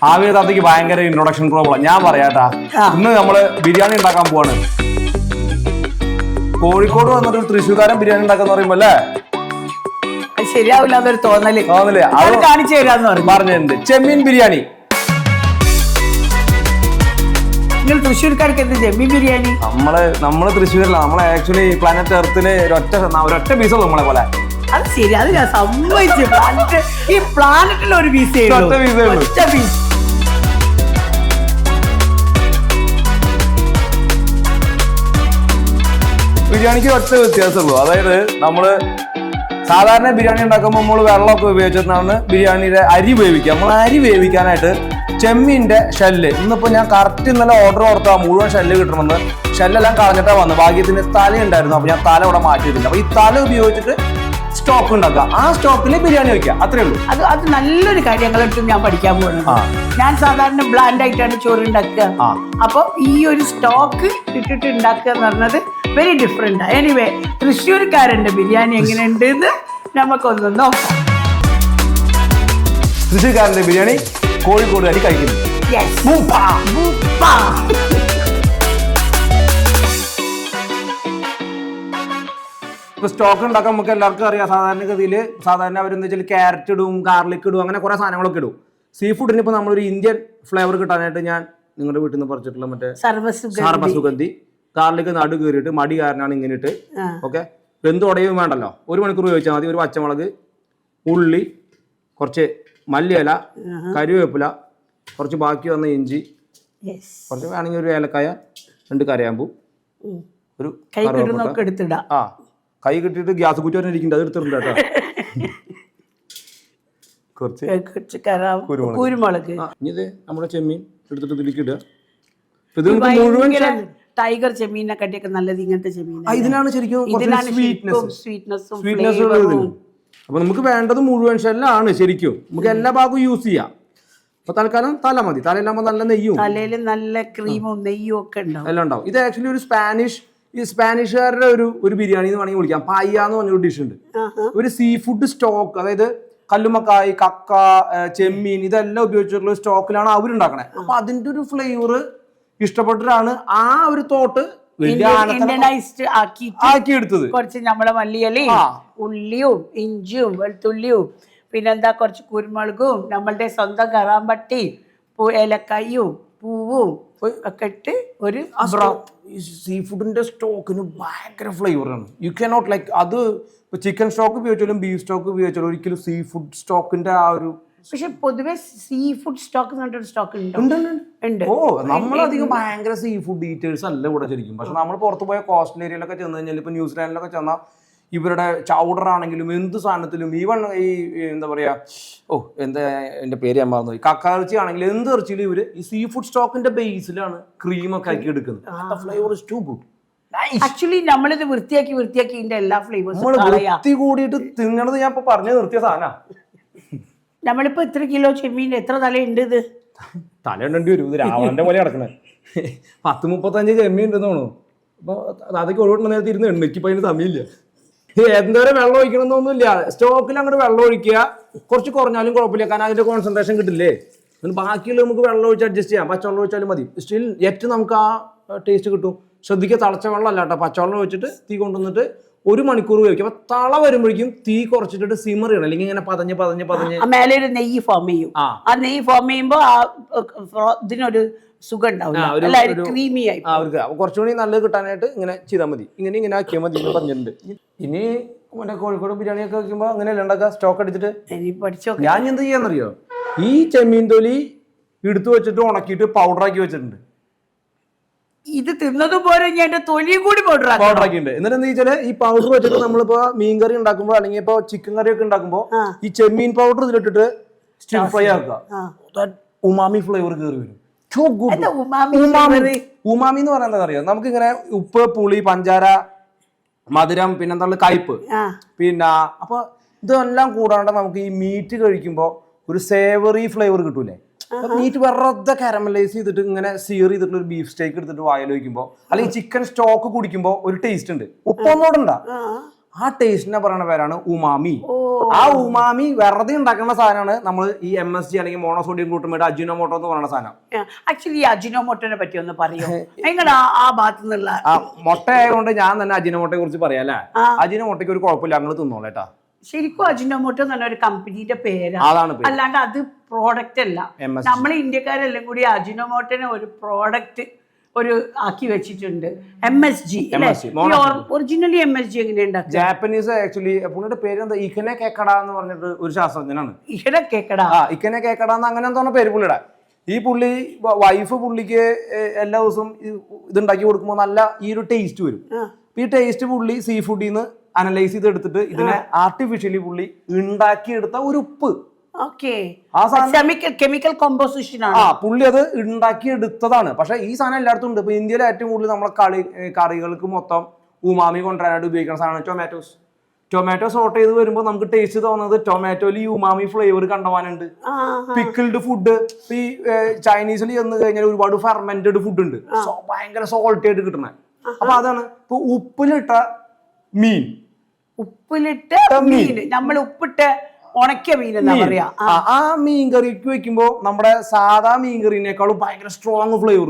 ആവിയ താത്തയ്ക്ക് ഭയങ്കര introduction problem. ഞാൻ പറയാട്ടാ, ഇന്ന് നമ്മള് ബിരിയാണി ഉണ്ടാക്കാൻ പോവാണ്. കോഴിക്കോട് വന്നിട്ട് തൃശ്ശൂർക്കാരൻ ബിരിയാണി ഉണ്ടാക്കാന്ന് പറയുമ്പോ അല്ലേ ശരിയാവില്ല എന്നൊരു തോന്നല് അത് കാണിച്ചു തരാന്ന് പറഞ്ഞിട്ടുണ്ട്. ചെമ്മീൻ ബിരിയാണി. നിങ്ങൾ തൃശ്ശൂർക്കാർക്ക് എന്ത് ചെമ്മീൻ ബിരിയാണി? നമ്മള് തൃശ്ശൂരില്ല, നമ്മളെ ആക്ച്വലി പ്ലാനറ്റ് എർത്തില് ഒരൊറ്റ പീസുള്ളൂ നമ്മളെ പോലെ. അത് ശരി, അത് ഞാൻ സമ്മതിച്ചു. ഈ പ്ലാനറ്റിൽ ഒരു പീസ് ഒറ്റ പീസ്. ബിരിയാണിക്ക് ഒറ്റ വ്യത്യാസമുള്ളൂ. അതായത് നമ്മള് സാധാരണ ബിരിയാണി ഉണ്ടാക്കുമ്പോൾ നമ്മൾ വെള്ളമൊക്കെ ഉപയോഗിച്ചിട്ടാണ് ബിരിയാണിയുടെ അരി വേവിക്കുക. നമ്മൾ അരി വേവിക്കാനായിട്ട് ചെമ്മീൻ്റെ ഷെല്ല്, ഇന്നിപ്പോൾ ഞാൻ കറക്റ്റ് ഇന്നലെ ഓർഡർ കൊടുത്താൽ മുഴുവൻ ഷെല്ല് കിട്ടണമെന്ന്. ഷെല്ലെല്ലാം കളഞ്ഞിട്ടാണ് വന്നത്. ഭാഗ്യത്തിന് തല ഉണ്ടായിരുന്നു, അപ്പോൾ ഞാൻ തല ഇവിടെ മാറ്റിയിട്ടില്ല. അപ്പോൾ ഈ തല ഉപയോഗിച്ചിട്ട് സ്റ്റോക്ക് ഉണ്ടാക്കുക, ആ സ്റ്റോക്കിൽ ബിരിയാണി വെക്കുക, അത്രേ ഉള്ളൂ. അത് നല്ലൊരു കാര്യങ്ങളെടുത്തും ഞാൻ പഠിക്കാൻ പോകുന്നത്. ഞാൻ സാധാരണ ബ്ലാൻഡ് ആയിട്ടാണ് ചോറ് ഉണ്ടാക്കുക. അപ്പൊ ഈ ഒരു സ്റ്റോക്ക് ഇട്ടിട്ട് ഉണ്ടാക്കുക എന്ന് പറഞ്ഞത് വെരി ഡിഫറെന്റ്. എനിവേ, തൃശ്ശൂർക്കാരന്റെ ബിരിയാണി എങ്ങനെയുണ്ട് എന്ന് നമുക്കൊന്ന് നോക്കാം. തൃശ്ശൂർക്കാരന്റെ ബിരിയാണി കോഴിക്കോടുകാരി കഴിക്കുന്നു. ഇപ്പൊ സ്റ്റോക്ക് ഉണ്ടാക്കാൻ നമുക്ക് എല്ലാവർക്കും അറിയാം. സാധാരണഗതിയിൽ അവരെന്താ വെച്ചാൽ ക്യാരറ്റ് ഇടും, ഗാർലിക് ഇടും, അങ്ങനെ കുറെ സാധനങ്ങളൊക്കെ ഇടും. സീ ഫുഡിന് ഇപ്പൊ നമ്മളൊരു ഇന്ത്യൻ ഫ്ലേവർ കിട്ടാനായിട്ട് ഞാൻ നിങ്ങളുടെ വീട്ടിൽ നിന്ന് പറിച്ചിട്ടുള്ള മറ്റേ സർവസുഗന്ധി ഗാർലിക് നടു കീറിയിട്ട് മടി കാരനാണ് ഇങ്ങനെ ഇട്ട്. ഓക്കെ, എന്ത് ഉടയും വേണ്ടല്ലോ, 1 മണിക്കൂർ ഉപയോഗിച്ചാൽ മതി. ഒരു പച്ചമുളക്, ഉള്ളി, കുറച്ച് മല്ലിയില, കറിവേപ്പില, കുറച്ച് ബാക്കി വന്ന ഇഞ്ചി, കുറച്ച് വേണമെങ്കിൽ ഒരു ഏലക്കായ, 2 കരയാമ്പൂ, ഒരു കൈ കിട്ടിയിട്ട് ഗ്യാസ് കുറ്റി പറഞ്ഞിരിക്കുന്നുണ്ട്, അത് എടുത്തിട്ടുണ്ട് കേട്ടോ. കുറച്ച് കുരുമുളക്. ഇത് നമ്മുടെ ചെമ്മീൻ എടുത്തിട്ട് ഇതിലേക്ക് ഇടുക. ഇത് മുഴുവൻ ടൈഗർ ചെമ്മീനെ കട്ടിയൊക്കെ നല്ലത് ഇങ്ങനത്തെ ചെമ്മീൻ. ഇതിനാണ് ശരിക്കും സ്വീറ്റ്നെസ്. അപ്പൊ നമുക്ക് വേണ്ടത് മുഴുവൻ ഷെല്ലാണ് ശരിക്കും. നമുക്ക് എല്ലാ ഭാഗവും യൂസ് ചെയ്യാം. അപ്പൊ തൽക്കാലം തല മതി. തലയിലാകുമ്പോൾ നല്ല നെയ്യും, തലയില് നല്ല ക്രീമും നെയ്യും ഒക്കെ ഉണ്ടാവും, എല്ലാം ഉണ്ടാവും. ഇത് ആക്ച്വലി ഒരു സ്പാനിഷുകാരുടെ ഒരു ബിരിയാണി എന്ന് വേണമെങ്കിൽ വിളിക്കാം. പായ എന്ന് പറഞ്ഞൊരു ഡിഷ് ഉണ്ട്. ഒരു സീ ഫുഡ് സ്റ്റോക്ക്, അതായത് കല്ലുമ്മക്കായ്, കക്ക, ചെമ്മീൻ, ഇതെല്ലാം ഉപയോഗിച്ചിട്ടുള്ള സ്റ്റോക്കിലാണ് അവരുണ്ടാക്കണേ. അപ്പൊ അതിന്റെ ഒരു ഫ്ലേവർ ഇഷ്ടപ്പെട്ടിട്ടാണ് ആ ഒരു തോട്ട് ആക്കി എടുത്തത്. കുറച്ച് നമ്മളെ മല്ലിയിലയും ഉള്ളിയും ഇഞ്ചിയും വെളുത്തുള്ളിയും പിന്നെന്താ കുറച്ച് കുരുമുളകും നമ്മളുടെ സ്വന്തം കറാമ്പട്ടി, ഏലക്കായും, പൂവും ഒക്കെ ഇട്ട് ഒരു സീ ഫുഡിന്റെ സ്റ്റോക്കിന് ഭയങ്കര ഫ്ലേവറാണ്. യു കനോട്ട് ലൈക്ക് അത് ചിക്കൻ സ്റ്റോക്ക് ഉപയോഗിച്ചാലും ബീഫ് സ്റ്റോക്ക് ഉപയോഗിച്ചാലും ഒരിക്കലും സീ ഫുഡ് സ്റ്റോക്കിന്റെ ആ ഒരു. പക്ഷെ പൊതുവെ സീ ഫുഡ് സ്റ്റോക്ക് എന്ന് പറഞ്ഞൊരു സ്റ്റോക്ക് ഉണ്ട്. ഓ, നമ്മളധികം ഭയങ്കര സീ ഫുഡ് ഈറ്റേഴ്സ് അല്ല ഇവിടെ ശരിക്കും. പക്ഷെ നമ്മൾ പുറത്ത് പോയ കോസ്റ്റൽ ഏരിയയിലൊക്കെ ചെന്ന് കഴിഞ്ഞാൽ, ഇപ്പൊ ന്യൂസിലാൻഡിലൊക്കെ ചെന്നാൽ ഇവരുടെ ചൗഡർ ആണെങ്കിലും എന്ത് സാധനത്തിലും, ഈവൺ ഈ എന്താ പറയാ, എന്റെ പേര് ഞാൻ മറന്നു പോയി, കക്കയിറച്ചി ആണെങ്കിലും എന്ത് ഇറച്ചിയിലും ഇവര് ഈ സീ ഫുഡ് സ്റ്റോക്കിന്റെ ബേസിലാണ് ക്രീമൊക്കെ ആക്കി എടുക്കുന്നത്. Flavour is too good. Actually നമ്മളിത് വൃത്തിയാക്കി ഇതിന്റെ എല്ലാ ഫ്ലേവേഴ്സും വൃത്തി കൂടിയിട്ട് തിന്നണത് ഞാൻ ഇപ്പൊ പറഞ്ഞു നിർത്തിയ സാധന. നമ്മളിപ്പോ എത്ര കിലോ ചെമ്മീൻ, എത്ര തലയുണ്ട്? ഇത് തല ഉണ്ടേണ്ടി വരും. ഇത് രാവണന്റെ പോലെ കിടക്കണേ. 10-35 ചെമ്മീൻ ഉണ്ടെന്ന് തോന്നുന്നു. അപ്പൊ അതൊക്കെ ഒഴിവിട്ടുള്ള നേരത്തെ ഇരുന്ന് എണ്ണയ്ക്കിപ്പോ അതിന് സമയമില്ല. എന്തോരം വെള്ളം ഒഴിക്കണമെന്നൊന്നുമില്ല. സ്റ്റോക്കിൽ അങ്ങോട്ട് വെള്ളം ഒഴിക്കുക, കുറച്ച് കുറഞ്ഞാലും കുഴപ്പമില്ല, കാരണം അതിന്റെ കോൺസെൻട്രേഷൻ കിട്ടില്ലേ. ബാക്കിയുള്ള നമുക്ക് വെള്ളം ഒഴിച്ച് അഡ്ജസ്റ്റ് ചെയ്യാം. പച്ചവെള്ളം ഒഴിച്ചാലും മതി. സ്റ്റിൽ ഏറ്റവും നമുക്ക് ആ ടേസ്റ്റ് കിട്ടും. ശ്രദ്ധിക്കുക, തിളച്ച വെള്ളം അല്ല കേട്ടോ, പച്ചവെള്ളം ഒഴിച്ചിട്ട് തീ കൊണ്ടുവന്നിട്ട് 1 മണിക്കൂർ ഉപയോഗിക്കും. അപ്പൊ തള വരുമ്പോഴേക്കും തീ കുറച്ചിട്ട് സിമർ ചെയ്യണം, അല്ലെങ്കിൽ ഇങ്ങനെ പതഞ്ഞ് മേലെ ഒരു നെയ്യ് ഫോം ചെയ്യും. ആ നെയ്യ് ഫോം ചെയ്യുമ്പോ ഇതിനൊരു സുഖം ഉണ്ടാവും, ക്രീമി ആയി. അവർക്ക് കുറച്ചുകൂടി നല്ലത് കിട്ടാനായിട്ട് ഇങ്ങനെ ചെയ്താൽ മതി. ഇങ്ങനെ ആക്കിയാൽ മതി എന്ന് പറഞ്ഞിട്ടുണ്ട്. ഇനി മറ്റേ കോഴിക്കോട് ബിരിയാണി ഒക്കെ വെക്കുമ്പോൾ അങ്ങനെയല്ല ഉണ്ടാക്കുക, സ്റ്റോക്ക് അടിച്ചിട്ട്. ഞാൻ എന്ത് ചെയ്യാന്നറിയോ, ഈ ചെമ്മീൻ തൊലി എടുത്തു വെച്ചിട്ട് ഉണക്കിയിട്ട് പൗഡറാക്കി വെച്ചിട്ടുണ്ട്. ഇത് തിന്നതും പോരെ ഞാൻ തൊലിയും കൂടി പൗഡർ ആക്കിയിട്ടുണ്ട്. എന്നിട്ട് എന്താ വെച്ചാല് ഈ പൗഡർ വെച്ചിട്ട് നമ്മളിപ്പോ മീൻ കറി ഉണ്ടാക്കുമ്പോ അല്ലെങ്കിൽ ഇപ്പൊ ചിക്കൻ കറി ഒക്കെ ഉണ്ടാക്കുമ്പോ ഈ ചെമ്മീൻ പൗഡർ ഇതിലിട്ടിട്ട് സ്റ്റിർ ഫ്രൈ ആക്കുക. ഉമാമി ഫ്ലേവർ കയറി വരും. ഉമാമി എന്ന് പറയുന്നത് അറിയാം. നമുക്കിങ്ങനെ ഉപ്പ്, പുളി, പഞ്ചാര, മധുരം, പിന്നെന്താ കയ്പ്, പിന്നെ അപ്പൊ ഇതെല്ലാം കൂടാണ്ട് നമുക്ക് ഈ മീറ്റ് കഴിക്കുമ്പോ ഒരു സേവറി ഫ്ലേവർ കിട്ടൂലേ. മീറ്റ് വെറുതെ കാരമലൈസ് ചെയ്തിട്ട് ഇങ്ങനെ സീർ ചെയ്തിട്ടുള്ള ഒരു ബീഫ് സ്റ്റേക്ക് എടുത്തിട്ട് വായിൽ വയ്ക്കുമ്പോ, അല്ലെങ്കിൽ ചിക്കൻ സ്റ്റോക്ക് കുടിക്കുമ്പോ ഒരു ടേസ്റ്റ് ഉണ്ട്. ഉപ്പൊന്നോടുണ്ടാ ആ ടേസ്റ്റിനെ പറയുന്ന പേരാണ് ഉമാമി. ആ ഉമാമി വെറുതെ ഉണ്ടാക്കുന്ന സാധനമാണ് നമ്മൾ ഈ MSG അല്ലെങ്കിൽ മോണോസോഡിയം ഗ്ലൂട്ടമേറ്റ് അജിനോമോട്ടോ എന്ന് പറയുന്ന സാധനം. ആക്ച്വലി ഈ അജിനോമോട്ടോനെ പറ്റി ഒന്ന് പറയോ, നിങ്ങൾ ആ ഭാഗത്തു നിന്നുള്ള. മുട്ട ആയതുകൊണ്ട് ഞാൻ തന്നെ അജിനോമോട്ടയെ കുറിച്ച് പറയാം അല്ലേ. അജിനോമോട്ടയ്ക്ക് ഒരു കുഴപ്പമില്ല, ഞങ്ങൾ തിന്നോളേട്ടാ. ശരിക്കും അജിനോമോട്ടോ എന്ന് പറഞ്ഞ ഒരു കമ്പനിയുടെ പേരാണ്, അതാണ് അല്ലാണ്ട് അത് പ്രോഡക്റ്റ് അല്ല. നമ്മൾ ഇന്ത്യക്കാരെല്ലാം കൂടി അജിനോമോട്ടോനെ ഒരു പ്രോഡക്റ്റ് ഒരു ആക്കി വെച്ചിട്ടുണ്ട്. MSG ഒറിജിനലി MSG എങ്ങനെയുണ്ട്? ജാപ്പനീസ് ആക്ച്വലി പുള്ളിയുടെ പേര് എന്താ, ഇഖനെ കേക്കട എന്ന് പറഞ്ഞിട്ട് ഒരു ശാസ്ത്രജ്ഞനാണ്. ഇഖനെ കേക്കട എന്ന് അങ്ങനെ എന്താ പേര് പുള്ളിയുടെ. ഈ പുള്ളി വൈഫ് പുള്ളിക്ക് എല്ലാ ദിവസവും ഇതുണ്ടാക്കി കൊടുക്കുമ്പോൾ നല്ല ഈ ഒരു ടേസ്റ്റ് വരും. ഈ ടേസ്റ്റ് പുള്ളി സീ ഫുഡിൽ നിന്ന് അനലൈസ് ചെയ്ത് എടുത്തിട്ട് ഇതിനെ ആർട്ടിഫിഷ്യലി പുള്ളി ഉണ്ടാക്കിയെടുത്ത ഒരു ഉപ്പ്. കെമിക്കൽ കോമ്പോസിഷൻ ആണ്. പുള്ളി അത് ഉണ്ടാക്കിയെടുത്തതാണ്. പക്ഷെ ഈ സാധനം എല്ലായിടത്തും ഉണ്ട്. ഇപ്പൊ ഇന്ത്യയിൽ ഏറ്റവും കൂടുതൽ നമ്മളെ കറികൾക്ക് മൊത്തം ഉമാമി കൊണ്ടുവരാനായിട്ട് ഉപയോഗിക്കുന്ന സാധനമാണ് ടൊമാറ്റോസ്. ടൊമാറ്റോ സോട്ട് ചെയ്ത് വരുമ്പോൾ നമുക്ക് ടേസ്റ്റ് തോന്നുന്നത് ടൊമാറ്റോയിൽ ഈ ഉമാമി ഫ്ലേവർ കണ്ടുപോകാനുണ്ട്. പിക്കിൾഡ് ഫുഡ് ഈ ചൈനീസിൽ ചെന്ന് കഴിഞ്ഞാൽ ഒരുപാട് ഫെർമെന്റഡ് ഫുഡ് ഉണ്ട്, ഭയങ്കര സോൾട്ടി ആയിട്ട് കിട്ടണേ. അപ്പൊ അതാണ് ഇപ്പൊ ഉപ്പിലിട്ട മീൻ. നമ്മൾ ഉപ്പിട്ട് ഉണക്കിയ മീൻ എന്നാ പറയാ. ആ മീൻ കറിക്ക് വെക്കുമ്പോ നമ്മുടെ സാധാ മീൻ കറിനേക്കാളും ഭയങ്കര സ്ട്രോങ് ഫ്ലേവർ.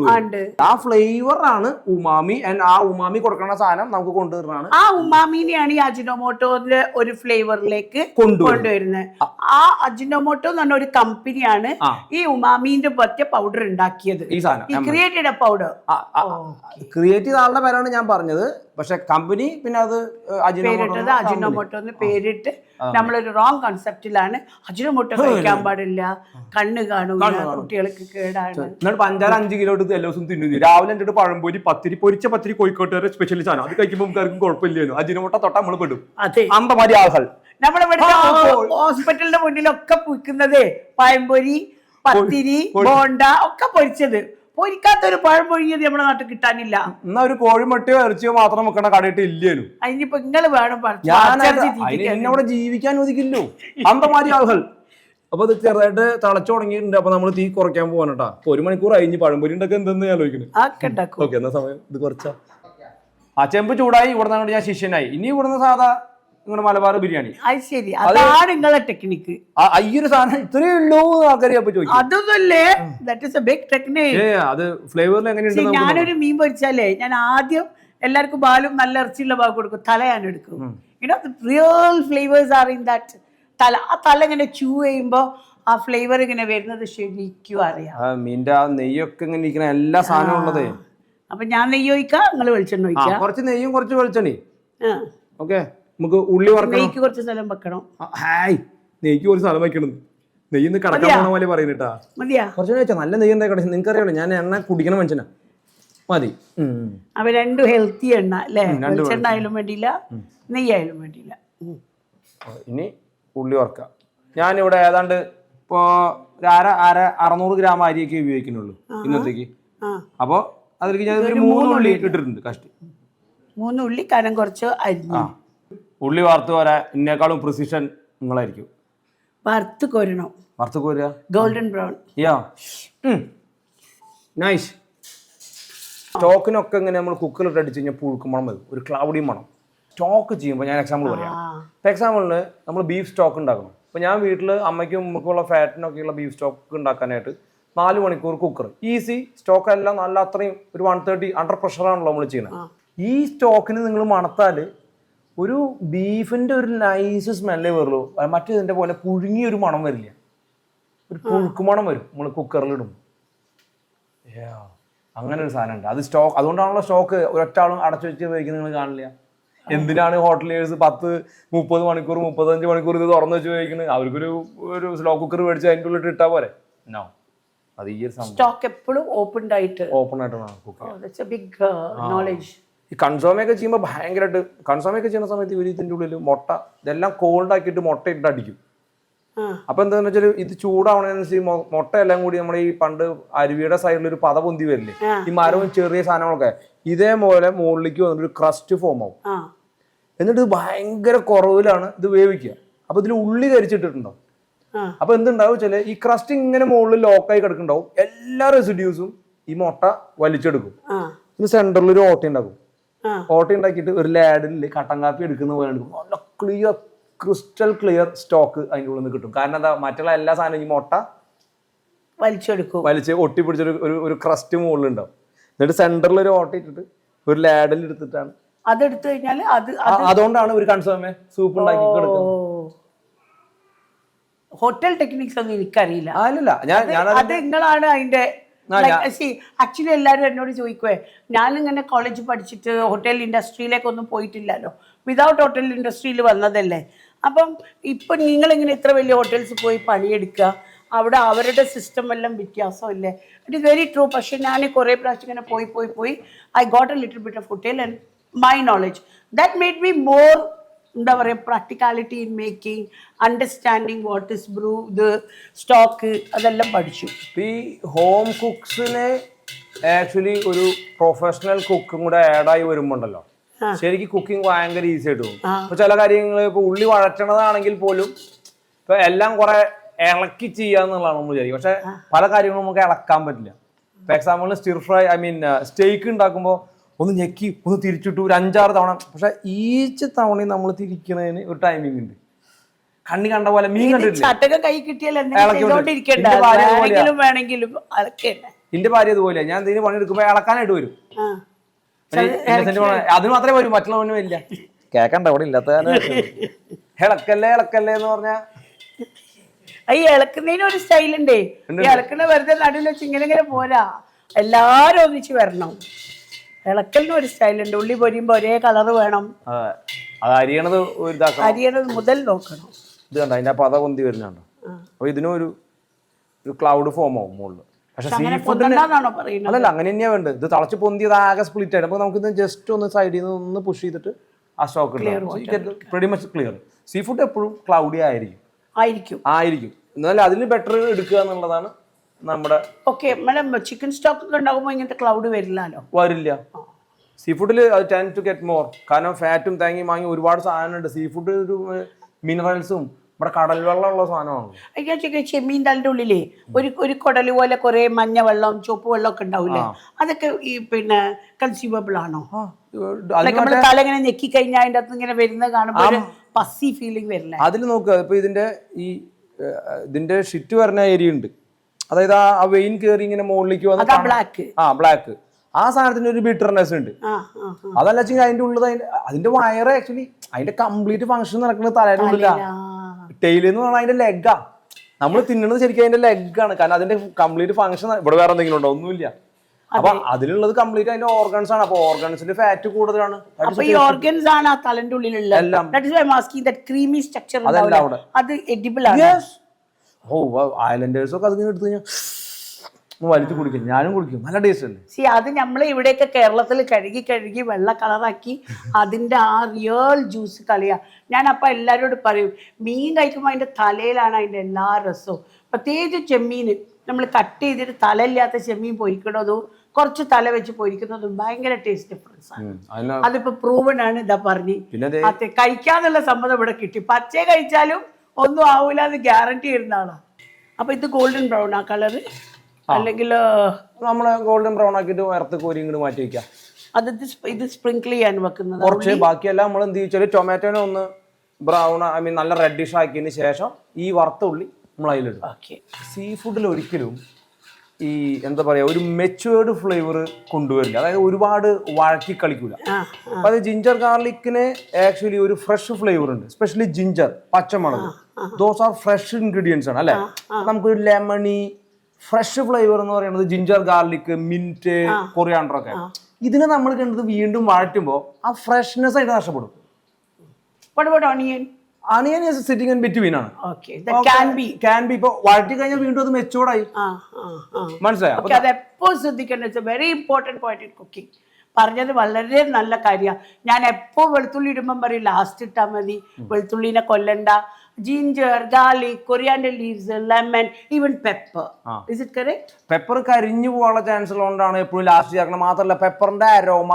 ആ ഫ്ലേവർ ആണ് ഉമാമി. ആ ഉമാമി കൊടുക്കുന്ന സാധനം നമുക്ക് കൊണ്ടുവരുന്നതാണ്. ആ ഉമാമിനെയാണ് ഈ അജിനോമോട്ടോന്റെ ഒരു ഫ്ലേവറിലേക്ക് കൊണ്ടുവരുന്നത്. ആ അജിനോമോട്ടോ എന്ന് പറഞ്ഞ ഒരു കമ്പനിയാണ് ഈ ഉമാമിന്റെ പറ്റിയ പൗഡർ ഉണ്ടാക്കിയത്. ഈ സാധനം ക്രിയേറ്റഡ് പൗഡർ ക്രിയേറ്റ് ചെയ്ത ആളുടെ പേരാണ് ഞാൻ പറഞ്ഞത്. പക്ഷെ കമ്പനി പിന്നെ അത് അജിനോമോട്ടോ എന്ന് പേരിട്ട് നമ്മളൊരു റോങ് കൺസെപ്റ്റിലാണ്. അജിനോമോട്ടോ കഴിക്കാൻ പാടില്ല, കണ്ണ് കാണൂല, കുട്ടികൾക്ക് കേടാണ്. പഞ്ചാര 5 കിലോ എടുത്ത് എല്ലാ ദിവസവും തിന്നു. രാവിലെ എന്നിട്ട് പഴംപൊരി പൊരിച്ച പത്തിരി കോഴിക്കോട്ടുകാരെ സ്പെഷ്യൽ സാധനം. അത് കഴിക്കുമ്പോൾ നമുക്ക് ആർക്കും കുഴപ്പമില്ലായിരുന്നു. അജിനോമോട്ടോ തൊട്ടാ നമ്മൾ പെടും. അന്തമാരി ആളുകൾ നമ്മളിവിടെ ഹോസ്പിറ്റലിന്റെ മുന്നിലൊക്കെ വിൽക്കുന്നത് പഴംപൊരി, പത്തിരി, ബോണ്ട ഒക്കെ പൊരിച്ചത്. പൊരിക്കാത്തൊരു പഴം പൊഴിയത് നമ്മുടെ നാട്ടിൽ കിട്ടാനില്ല. എന്നാ ഒരു കോഴിമുട്ടയോ ഇറച്ചിയോ മാത്രം വെക്കണ കടയിട്ട് ഇല്ലേനു. അതിനിപ്പോ നിങ്ങള് വേണം എന്നവിടെ ജീവിക്കാൻ ഒതുക്കില്ലോ അന്തമാരി ആളുകൾ. അപ്പൊ അത് ചെറുതായിട്ട് തിളച്ചു തുടങ്ങിയിട്ടുണ്ട്. അപ്പൊ നമ്മൾ തീ കുറയ്ക്കാൻ പോകാനട്ടാ. 1 മണിക്കൂർ കഴിഞ്ഞ് പഴംപൊരി ഉണ്ടാക്കി എന്തെന്ന് ആലോചിക്കുന്നത്. ഓക്കെ, എന്നാ സമയം ഇത് കുറച്ചാ. ആ ചെമ്പ് ചൂടായി. ഇവിടെ നിന്നാണ് ഞാൻ ശിഷ്യനായി. ഇനി ഇവിടുന്ന് സാധാ നിങ്ങളുടെ മലബാർ ബിരിയാണി. ശരി, അതാണ് നിങ്ങളെ ടെക്നിക്ക്. അയ്യൊരു സാധനം ഇത്രയേ ഉള്ളൂ ആൾക്കാരെ അപ്പൊ ചോദിക്കും. അതൊന്നല്ലേ, that is a big technique. അത് ഫ്ലേവറിൽ എങ്ങനെയുണ്ട്? ഞാനൊരു മീൻ പൊരിച്ചാലേ ഞാൻ ആദ്യം എല്ലാവർക്കും ബാലും നല്ല ഇറച്ചിയുള്ള ഭാഗം കൊടുക്കും, തല ഞാൻ എടുക്കും. Real flavours are in that തല. ആ തല ഇങ്ങനെ ചൂ ചെയ്യുമ്പോ ആ ഫ്ലേവർ ഇങ്ങനെ വരുന്നത് ശരിക്കും അറിയാം. മീൻ്റെ ആ നെയ്യൊക്കെ ഇങ്ങനെ ഇരിക്കുന്ന എല്ലാ സാധനവും ഉള്ളതേ. അപ്പൊ ഞാൻ നെയ്യ് ഒഴിക്കാം, നിങ്ങൾ വെളിച്ചെണ്ണ ഒഴിക്കാം. കുറച്ച് നെയ്യും കുറച്ച് വെളിച്ചെണ്ണ. ഓക്കെ, നമുക്ക് ഉള്ളി വറക്കണം. നെയ്ക്ക് കുറച്ച് സ്ഥലം വെക്കണം. നെയ്ക്ക് കുറച്ച് സ്ഥലം വെക്കണം. നെയ്യിന്ന് കടക്കാൻ പോണ പോലെ പറയുന്നിട്ടാ. മതിയാ? കുറച്ച് വെച്ചാൽ നല്ല നെയ്യ് ഉണ്ടായി. നിങ്ങൾക്ക് അറിയാലോ ഞാൻ എണ്ണ കുടിക്കണ മനുഷ്യനാ. മതി. അവ രണ്ടും ഹെൽത്തി എണ്ണ അല്ലേ? വെളിച്ചെണ്ണ ആയാലും വേണ്ടിയില്ല, നെയ്യായാലും വേണ്ടിയില്ല. ഇനി ഉള്ളി വറക്കാം. ഞാനിവിടെ ഏതാണ്ട് ഇപ്പോ 600 ഗ്രാം അരിയൊക്കെ ഉപയോഗിക്കുന്നുള്ളൂ ഇന്നത്തേക്ക്. അപ്പൊ അതിലേക്ക് ഞാൻ 3 ഉള്ളി ഇട്ടിട്ടുണ്ട്. കഷ്ടി 3 ഉള്ളി കനം കുറച്ച് അരിഞ്ഞു. ഉള്ളി വറുത്ത് വരാൻ എന്നേക്കാളും പ്രിസിഷൻ നിങ്ങളായിരിക്കും. വറുത്ത് കോരണം. വറുത്ത് കോരുക, ഗോൾഡൻ ബ്രൗൺ. നൈസ്. സ്റ്റോക്കിനൊക്കെ ഇങ്ങനെ നമ്മൾ കുക്കറിലിട്ട് അടിച്ച് കഴിഞ്ഞാൽ പുഴുക്ക് മണം വരും, ഒരു ക്ലൗഡി മണം. സ്റ്റോക്ക് ചെയ്യുമ്പോൾ ഞാൻ എക്സാമ്പിൾ പറയാം. ഇപ്പം എക്സാമ്പിളിന് നമ്മൾ ബീഫ് സ്റ്റോക്ക് ഉണ്ടാക്കണം. അപ്പോൾ ഞാൻ വീട്ടിൽ അമ്മയ്ക്കും ഉമ്മക്കുള്ള ഫാറ്റിനൊക്കെയുള്ള ബീഫ് സ്റ്റോക്ക് ഉണ്ടാക്കാനായിട്ട് 4 മണിക്കൂർ കുക്കർ ഈസി. സ്റ്റോക്ക് എല്ലാം നല്ല അത്രയും ഒരു 130 അണ്ടർ പ്രഷറാണല്ലോ നമ്മൾ ചെയ്യുന്നത്. ഈ സ്റ്റോക്കിന് നിങ്ങൾ മണത്താൽ ഒരു ബീഫിൻ്റെ ഒരു നൈസ് സ്മെല്ലേ വരുള്ളൂ. മറ്റേതിൻ്റെ പോലെ പുഴുങ്ങിയൊരു മണം വരില്ല, ഒരു പുഴുക്ക് മണം വരും നമ്മൾ കുക്കറിലിടും. അങ്ങനെ ഒരു സാധനം ഉണ്ട്. അത് സ്റ്റോക്ക്, അതുകൊണ്ടാണല്ലോ സ്റ്റോക്ക് ഒരൊറ്റ ആളും അടച്ചു വെച്ച് ഉപയോഗിക്കുന്നത് നിങ്ങൾ കാണില്ല. എന്തിനാണ് ഹോട്ടലേഴ്സ് 10-30 മണിക്കൂർ 35 മണിക്കൂർ ഇത് തുറന്നു വെച്ച് ഉപയോഗിക്കുന്നത്? അവർക്കൊരു സ്ലോ കുക്കർ മേടിച്ച് അതിൻ്റെ ഉള്ളിട്ട് ഇട്ടാൽ പോരെ. നോ, അത് ഈ സ്റ്റോക്ക് എപ്പോഴും ഓപ്പൺ ആയിട്ടാണ് ഈ കൺസോമൊക്കെ ചെയ്യുമ്പോൾ ഭയങ്കരമായിട്ട് കൺസോമൊക്കെ ചെയ്യുന്ന സമയത്ത് ഇവർ ഇതിൻ്റെ ഉള്ളിൽ മുട്ട ഇതെല്ലാം കോൾഡ് ആക്കിയിട്ട് മുട്ട ഇട്ട് അടിക്കും. അപ്പൊ എന്താന്ന് വെച്ചാൽ ഇത് ചൂടാവണതിനനുസരിച്ച് മുട്ട എല്ലാം കൂടി നമ്മുടെ ഈ പണ്ട് അരുവിയുടെ സൈഡിൽ ഒരു പത പൊന്തി വരില്ലേ, ഈ മരവും ചെറിയ സാധനങ്ങളൊക്കെ ഇതേപോലെ മുകളിലേക്ക് വന്നിട്ട് ഒരു ക്രസ്റ്റ് ഫോം ആവും. എന്നിട്ട് ഇത് ഭയങ്കര കുറവിലാണ് ഇത് വേവിക്കുക. അപ്പൊ ഇതിൽ ഉള്ളി കരിച്ചിട്ടിട്ടുണ്ടാവും. അപ്പൊ എന്തുണ്ടാവും വെച്ചാല് ഈ ക്രസ്റ്റ് ഇങ്ങനെ മുകളിൽ ലോക്കായി കിടക്കുന്നുണ്ടാവും. എല്ലാ റെസിഡ്യൂസും ഈ മുട്ട വലിച്ചെടുക്കും. സെന്ററിൽ ഒരു ഓട്ട ഉണ്ടാക്കും. ഓട്ട ഉണ്ടാക്കിയിട്ട് ഒരു ലാഡിൽ കട്ടൻ കാപ്പി എടുക്കുന്ന പോലെ എടുക്കും. നല്ല ക്ലിയർ ക്രിസ്റ്റൽ ക്ലിയർ സ്റ്റോക്ക് അതിൻ്റെ ഉള്ളിൽ നിന്ന് കിട്ടും. കാരണം എന്താ, മറ്റുള്ള എല്ലാ സാധനവും ഈ മുട്ട വലിച്ച് ഒട്ടിപ്പിടിച്ചൊരു ഒരു ക്രസ്റ്റ് മുകളിലുണ്ടാവും. എന്നിട്ട് സെന്ററിൽ ഒരു ഓട്ട ഇട്ടിട്ട് ഒരു ലാഡിൽ എടുത്തിട്ടാണ് അതെടുത്തു കഴിഞ്ഞാൽ അതുകൊണ്ടാണ് ഒരു കൺസോമേ സൂപ്പ് ഉണ്ടാക്കി കൊടുക്കുന്നത്. ഹോട്ടൽ ടെക്നിക്സ് ഒന്നും എനിക്കറിയില്ല. അല്ലല്ല, അത് നിങ്ങളാണ് അതിന്റെ ആക്ച്വലി എല്ലാവരും എന്നോട് ചോദിക്കുവേ, ഞാനിങ്ങനെ കോളേജ് പഠിച്ചിട്ട് ഹോട്ടൽ ഇൻഡസ്ട്രിയിലേക്കൊന്നും പോയിട്ടില്ലല്ലോ, വിതൗട്ട് ഹോട്ടൽ ഇൻഡസ്ട്രിയിൽ വന്നതല്ലേ. അപ്പം ഇപ്പം നിങ്ങളിങ്ങനെ ഇത്ര വലിയ ഹോട്ടൽസ് പോയി പണിയെടുക്കുക, അവിടെ അവരുടെ സിസ്റ്റം എല്ലാം വ്യത്യാസമില്ലേ? It is very true. പക്ഷെ ഞാൻ കുറേ പ്രാവശ്യം ഇങ്ങനെ പോയി I got a little bit of hotel and my knowledge that made me more എന്താ പറയുക practicality in making, understanding what is brew, ഇത് സ്റ്റോക്ക്, അതെല്ലാം പഠിച്ചു. ഈ ഹോം കുക്സിനെ ആക്ച്വലി ഒരു പ്രൊഫഷണൽ കുക്കും കൂടെ ആഡായി വരുമ്പോണ്ടല്ലോ ശരിക്കും കുക്കിംഗ് ഭയങ്കര ഈസി ആയിട്ട് പോകും. ഇപ്പൊ ചില കാര്യങ്ങൾ ഇപ്പൊ ഉള്ളി വഴറ്റണതാണെങ്കിൽ പോലും ഇപ്പൊ എല്ലാം കുറെ ഇളക്കി ചെയ്യാന്നുള്ളതാണ് നമ്മൾ വിചാരിക്കും. പക്ഷെ പല കാര്യങ്ങളും നമുക്ക് ഇളക്കാൻ പറ്റില്ല. ഫോർ എക്സാമ്പിൾ സ്റ്റിർ ഫ്രൈ, സ്റ്റേക്ക് ഉണ്ടാക്കുമ്പോൾ ഒന്ന് ഞെക്കി ഒന്ന് തിരിച്ചിട്ടു ഒരു 5-6 തവണ. പക്ഷെ ഈച്ച് തവണയും നമ്മൾ തിരിക്കുന്നതിന് ഒരു ടൈമിംഗ് ഉണ്ട്. കണ്ണി കണ്ട പോലെ മീൻ കണ്ടിട്ടില്ല, എന്റെ ഭാര്യ അതുപോലെ. ഞാൻ എന്തെങ്കിലും പണി എടുക്കുമ്പോ ഇളക്കാനായിട്ട് വരും. അതിന് മാത്രമേ വരും, മറ്റുള്ളവനും ഇല്ല. കേക്കണ്ട ഇവിടെ ഇല്ലാത്ത ഇളക്കല്ലേ എന്ന് പറഞ്ഞാ ഈ ഇളക്കുന്നതിന് ഒരു സ്റ്റൈലുണ്ടേ. ഇളക്കുന്ന വെറുതെ നടുവിൽ വെച്ച് ഇങ്ങനെ പോരാ, എല്ലാരും ഒന്നിച്ച് വരണം. ഇളക്കലിന് ഒരു സ്റ്റൈലുണ്ട്. ഉള്ളി പൊരിയുമ്പോ ഒരേ കളർ വേണം. അരിയണത് മുതൽ നോക്കണം. ഇത് കണ്ട അതിന്റെ പത പൊന്തി വരുന്നുണ്ടോ? അപ്പൊ ഇതിനും ഒരു ക്ലൗഡ് ഫോം ആവും മുകളിൽ. പക്ഷെ സീ ഫുഡിന് അല്ലല്ല, അങ്ങനെ തന്നെയാ വേണ്ടത്. ഇത് തിളച്ച് പൊന്തിയത് ആകെ സ്പ്ലിറ്റ് ആയിട്ട്. അപ്പൊ നമുക്ക് ഇത് ജസ്റ്റ് ഒന്ന് സൈഡിൽ നിന്ന് ഒന്ന് പുഷ് ചെയ്തിട്ട് ആ stock very much clear. Sea food എപ്പോഴും ക്ലൗഡി ആയിരിക്കും. എന്നാലും അതിന് ബെറ്റർ എടുക്കുക എന്നുള്ളതാണ് നമ്മുടെ. ഓക്കെ മാഡം, ചിക്കൻ സ്റ്റോക്ക് ഒക്കെ ഉണ്ടാകുമ്പോൾ ഇങ്ങനത്തെ ക്ലൗഡ് വരില്ല. സീ ഫുഡിൽ അത് ടെൻ ടു ഗെറ്റ് മോർ. കാരണം ഫാറ്റും തേങ്ങയും വാങ്ങി ഒരുപാട് സാധനമുണ്ട്. സീ ഫുഡ് ഒരു മിനറൽസും നമ്മുടെ കടൽ വെള്ളമുള്ള സാധനമാണ്. ചെമ്മീൻ്റെ അതിൻ്റെ ഉള്ളിലേ ഒരു കുടല് പോലെ കുറെ മഞ്ഞ വെള്ളം ചുവപ്പ് വെള്ളം ഒക്കെ ഉണ്ടാവില്ലേ? അതൊക്കെ ഈ പിന്നെ കൺസ്യൂമബിൾ ആണോ? നമ്മള് തല ഇങ്ങനെ ഞെക്കി കഴിഞ്ഞാൽ അതിൻ്റെ അകത്ത് ഇങ്ങനെ വരുന്നത് കാണുമ്പോൾ പസി ഫീലിംഗ് വരില്ല. അതിൽ നോക്കുക, ഇപ്പൊ ഇതിന്റെ ഷിറ്റ് വരുന്ന ഏരിയ ഉണ്ട്. അതായത് ആ വെയിൻ കയറി ഇങ്ങനെ മുകളിലേക്ക് വന്ന് ബ്ലാക്ക് ആ സാധനത്തിന് ഒരു ബിറ്റർനെസ് ഉണ്ട്. അതല്ല വെച്ചാൽ അതിന്റെ ഉള്ളത് അതിന്റെ വയറ് ആക്ച്വലി അതിന്റെ കംപ്ലീറ്റ് ഫംഗ്ഷൻ നടക്കുന്നത് തലയുടെ ഉള്ളിലാ. ടെയില് എന്ന് പറഞ്ഞാൽ അതിന്റെ ലെഗാ. നമ്മൾ തിന്നുന്നത് ശരിക്കും അതിന്റെ ലെഗാണ്. കാരണം അതിന്റെ കംപ്ലീറ്റ് ഫംഗ്ഷൻ ഇവിടെ വേറെ എന്തെങ്കിലും ഉണ്ടോ? ഒന്നുമില്ല. അപ്പൊ അതിലുള്ളത് കംപ്ലീറ്റ് അതിന്റെ ഓർഗൻസ് ആണ്. അപ്പൊ ഓർഗൻസിന്റെ ഫാറ്റ് കൂടുതലാണ്. ഈ ഓർഗൻസ് ആണ് ആ തലന്റെ ഉള്ളിലുള്ള അത് എഡിബിൾ ആണ്. ഐലൻഡേഴ്സ് ഒക്കെ അതിങ്ങനെ എടുത്തു കഴിഞ്ഞാൽ വലിച്ചു കുടിക്കും. ഞാനും കുടിക്കും. നല്ല ടേസ്റ്റ് അല്ലേ? അത് നമ്മൾ ഇവിടെയൊക്കെ കേരളത്തിൽ കഴുകി വെള്ള കളറാക്കി അതിന്റെ ആ റിയൽ ജ്യൂസ് കളിയാ. ഞാൻ അപ്പൊ എല്ലാവരോടും പറയും, മീൻ കഴിക്കുമ്പോൾ അതിന്റെ തലയിലാണ് അതിന്റെ എല്ലാ രസവും. പ്രത്യേകിച്ച് ചെമ്മീൻ നമ്മൾ കട്ട് ചെയ്തിട്ട് തലയില്ലാത്ത ചെമ്മീൻ പൊരിക്കണതും കുറച്ച് തല വെച്ച് പൊരിക്കുന്നതും ഭയങ്കര ടേസ്റ്റ് ഡിഫറൻസ് ആണ്. അതിപ്പോ പ്രൂവൺ ആണ്. ഇതാ പറഞ്ഞ് അത് കഴിക്കാന്നുള്ള സമ്മതം ഇവിടെ കിട്ടി. പച്ച കഴിച്ചാലും ഒന്നും ആവൂല എന്ന് ഗ്യാരണ്ടി ചെയ്യുന്ന ആളാ. അപ്പൊ ഇത് ഗോൾഡൻ ബ്രൗൺ ആ കളറ്, അല്ലെങ്കിൽ നമ്മള് ഗോൾഡൻ ബ്രൗൺ ആക്കിയിട്ട് വറുത്ത് കോരി ഇങ്ങോട്ട് മാറ്റി വെക്കാം. അത് ഇത് സ്പ്രിങ്കിൾ ചെയ്യാൻ വെക്കുന്നത് കുറച്ച്. ബാക്കിയെല്ലാം നമ്മൾ എന്ത് വെച്ചാൽ ടൊമാറ്റോനെ ഒന്ന് ബ്രൗൺ നല്ല റെഡിഷ് ആക്കിയതിന് ശേഷം ഈ വറുത്ത ഉള്ളി നമ്മൾ അതിലിടും. സീ ഫുഡിൽ ഒരിക്കലും ഈ എന്താ പറയാ ഒരു മെച്ചുവേർഡ് ഫ്ലേവർ കൊണ്ടുവരില്ല. അതായത് ഒരുപാട് വഴക്കി കളിക്കൂല. അപ്പൊ അത് ജിഞ്ചർ ഗാർലിക്കിന് ആക്ച്വലി ഒരു ഫ്രഷ് ഫ്ലേവർ ഉണ്ട്. സ്പെഷ്യലി ജിഞ്ചർ, പച്ചമുളക്, ദോസ് ആർ ഫ്രഷ് ഇൻഗ്രീഡിയൻസ് ആണ് അല്ലെ. നമുക്കൊരു ലെമണി ഫ്രഷ് ഫ്ലേവർ എന്ന് പറയുന്നത് ജിഞ്ചർ ഗാർലിക്, മിന്റ്, കൊറിയാണ്ടർ ഒക്കെ. ഇതിനെ നമ്മൾ കണ്ടത് വീണ്ടും വഴറ്റുമ്പോൾ ആ ഫ്രഷ്നെസ് ആയിട്ട് നഷ്ടപ്പെടും. Onion is sitting in between ആണ്. Can be. ഇപ്പൊ വഴറ്റി കഴിഞ്ഞാൽ വീണ്ടും അത് മെച്ചൂർഡായി. മനസ്സിലായോ? അത് എപ്പോഴും ശ്രദ്ധിക്കേണ്ടത്. It's A very important point in cooking. പറഞ്ഞത് വളരെ നല്ല കാര്യമാണ്. ഞാൻ എപ്പോൾ വെളുത്തുള്ളി ഇടുമ്പം പറയും ലാസ്റ്റ് ഇട്ടാൽ മതി, വെളുത്തുള്ളിനെ കൊല്ലണ്ട. Ginger, garlic, coriander leaves, lemon, even pepper. Is it correct? Pepper കരിഞ്ഞു പോകാനുള്ള ചാൻസ് ഉള്ളതുകൊണ്ടാണ് എപ്പോഴും ലാസ്റ്റ് ചേർക്കണം. മാത്രമല്ല പെപ്പറിന്റെ അരോമ